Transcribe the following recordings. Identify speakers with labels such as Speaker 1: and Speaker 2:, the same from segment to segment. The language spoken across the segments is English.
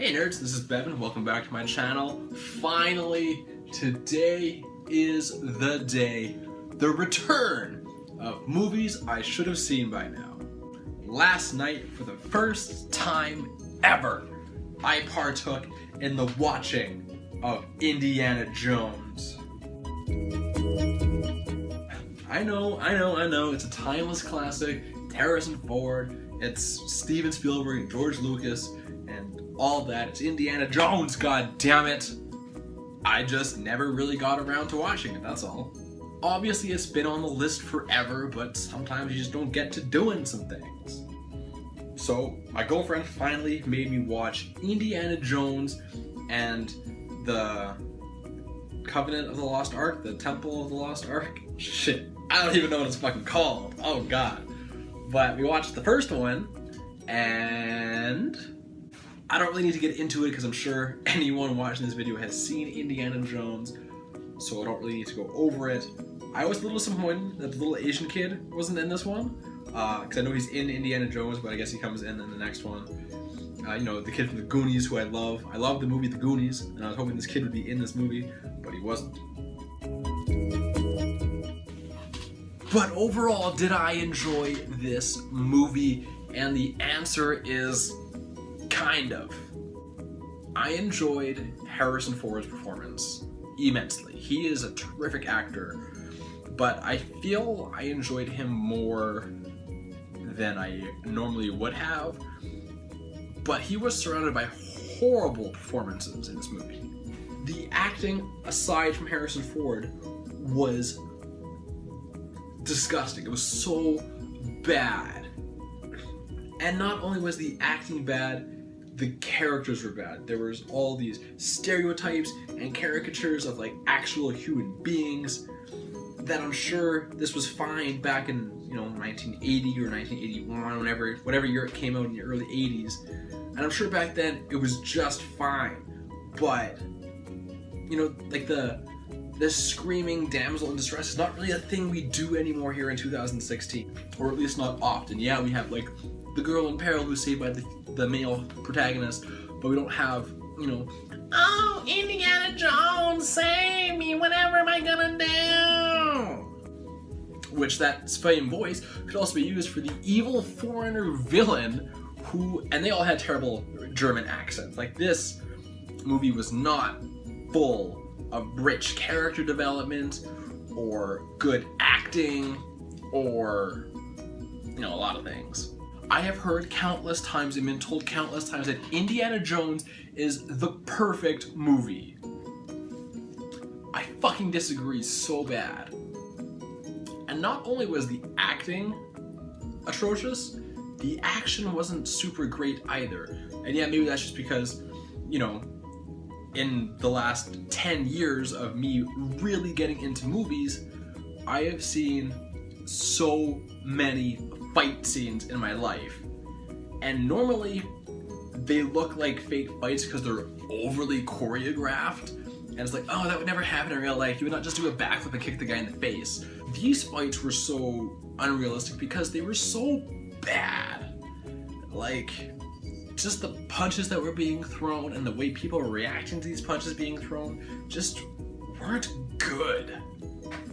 Speaker 1: Hey nerds, this is Bevan. Welcome back to my channel. Finally, today is the day, the return of movies I should have seen by now. Last night, for the first time ever, I partook in the watching of Indiana Jones. I know, it's a timeless classic. It's Harrison Ford, it's Steven Spielberg and George Lucas, and all that. It's Indiana Jones, god damn it! I just never really got around to watching it, that's all. Obviously it's been on the list forever, but sometimes you just don't get to doing some things. So my girlfriend finally made me watch Indiana Jones and the Covenant of the Lost Ark, the Temple of the Lost Ark. Shit, I don't even know what it's fucking called. Oh god. But we watched the first one, and I don't really need to get into it because I'm sure anyone watching this video has seen Indiana Jones, so I don't really need to go over it. I was a little disappointed that the little Asian kid wasn't in this one, because I know he's in Indiana Jones, but I guess he comes in the next one. You know, the kid from the Goonies, who I love. I love the movie The Goonies, and I was hoping this kid would be in this movie, but he wasn't. But overall, did I enjoy this movie? And the answer is kind of. I enjoyed Harrison Ford's performance immensely. He is a terrific actor, but I feel I enjoyed him more than I normally would have. But he was surrounded by horrible performances in this movie. The acting, aside from Harrison Ford, was disgusting. It was so bad. And not only was the acting bad, the characters were bad. There was all these stereotypes and caricatures of like actual human beings that I'm sure this was fine back in, 1980 or 1981, whatever year it came out in the early 80s. And I'm sure back then it was just fine. But, like the screaming damsel in distress is not really a thing we do anymore here in 2016. Or at least not often. Yeah, we have like the girl in peril who's saved by the male protagonist, but we don't have, oh, Indiana Jones, save me, whatever am I gonna do? Which that same voice could also be used for the evil foreigner villain and they all had terrible German accents. Like, this movie was not full of rich character development or good acting or, a lot of things. I have heard countless times and been told countless times that Indiana Jones is the perfect movie. I fucking disagree so bad. And not only was the acting atrocious, the action wasn't super great either. And yeah, maybe that's just because, in the last 10 years of me really getting into movies, I have seen so many fight scenes in my life. And normally, they look like fake fights because they're overly choreographed. And it's like, oh, that would never happen in real life. You would not just do a backflip and kick the guy in the face. These fights were so unrealistic because they were so bad. Like, just the punches that were being thrown and the way people were reacting to these punches being thrown just weren't good.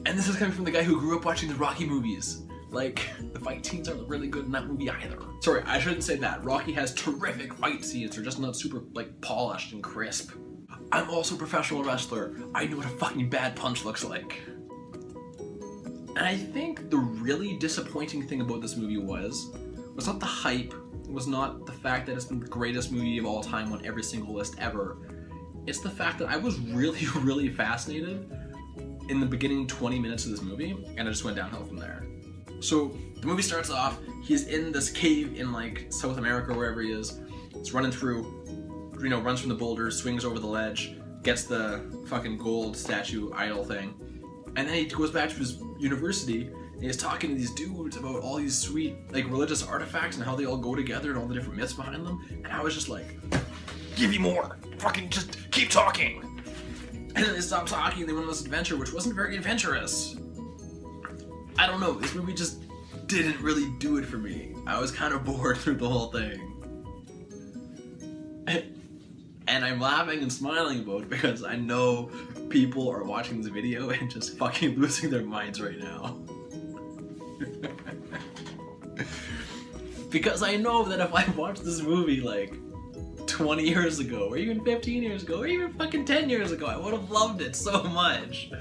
Speaker 1: And this is coming from the guy who grew up watching the Rocky movies. Like, the fight scenes aren't really good in that movie either. Sorry, I shouldn't say that. Rocky has terrific fight scenes. They're just not super, polished and crisp. I'm also a professional wrestler. I know what a fucking bad punch looks like. And I think the really disappointing thing about this movie was not the hype, it was not the fact that it's been the greatest movie of all time on every single list ever. It's the fact that I was really, really fascinated in the beginning 20 minutes of this movie, and it just went downhill from there. So the movie starts off, he's in this cave in South America or wherever he is. He's running through, runs from the boulders, swings over the ledge, gets the fucking gold statue idol thing, and then he goes back to his university and he's talking to these dudes about all these sweet religious artifacts and how they all go together and all the different myths behind them. And I was just like, give me more, fucking just keep talking. And then they stopped talking and they went on this adventure, which wasn't very adventurous. I don't know, this movie just didn't really do it for me. I was kind of bored through the whole thing. And I'm laughing and smiling about it because I know people are watching this video and just fucking losing their minds right now. Because I know that if I watched this movie like 20 years ago, or even 15 years ago, or even fucking 10 years ago, I would have loved it so much.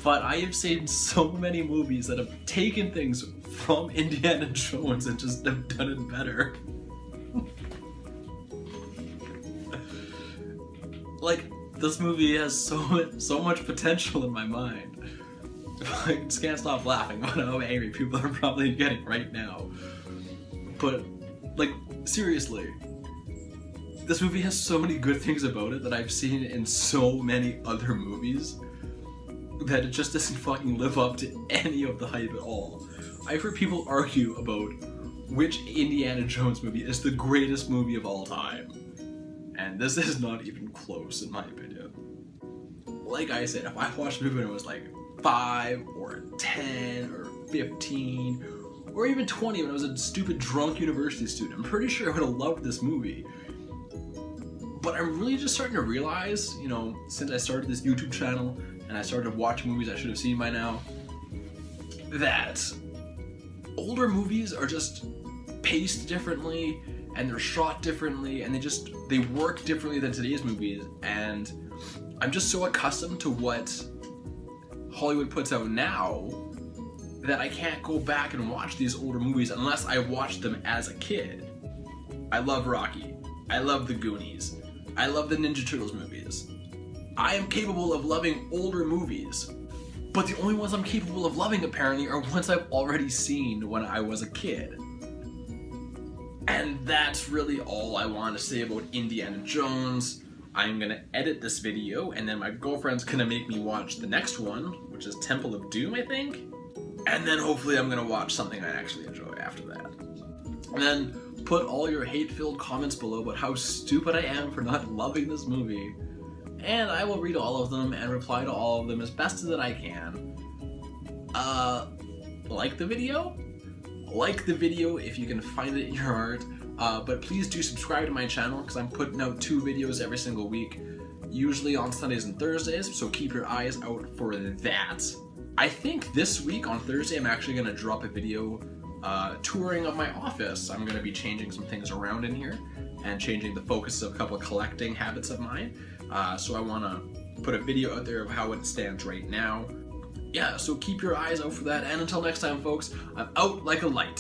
Speaker 1: But I have seen so many movies that have taken things from Indiana Jones and just have done it better. Like, this movie has so much potential in my mind. I just can't stop laughing about how angry people are probably getting right now. But, like, seriously, this movie has so many good things about it that I've seen in so many other movies that it just doesn't fucking live up to any of the hype at all. I've heard people argue about which Indiana Jones movie is the greatest movie of all time. And this is not even close, in my opinion. Like I said, if I watched a movie when it was like 5 or 10 or 15 or even 20 when I was a stupid drunk university student, I'm pretty sure I would have loved this movie. But I'm really just starting to realize, you know, since I started this YouTube channel and I started watching movies I should have seen by now, that older movies are just paced differently and they're shot differently and they work differently than today's movies, and I'm just so accustomed to what Hollywood puts out now that I can't go back and watch these older movies unless I watched them as a kid. I love Rocky. I love The Goonies. I love the Ninja Turtles movies. I am capable of loving older movies, but the only ones I'm capable of loving apparently are ones I've already seen when I was a kid. And that's really all I want to say about Indiana Jones. I'm gonna edit this video and then my girlfriend's gonna make me watch the next one, which is Temple of Doom, I think. And then hopefully I'm gonna watch something I actually enjoy after that. And then put all your hate-filled comments below about how stupid I am for not loving this movie. And I will read all of them and reply to all of them as best as that I can. Like the video? Like the video if you can find it in your heart. But please do subscribe to my channel because I'm putting out 2 videos every single week, usually on Sundays and Thursdays, so keep your eyes out for that. I think this week on Thursday I'm actually going to drop a video touring of my office. I'm going to be changing some things around in here and changing the focus of a couple of collecting habits of mine. So I want to put a video out there of how it stands right now. Yeah, so keep your eyes out for that, and until next time folks, I'm out like a light.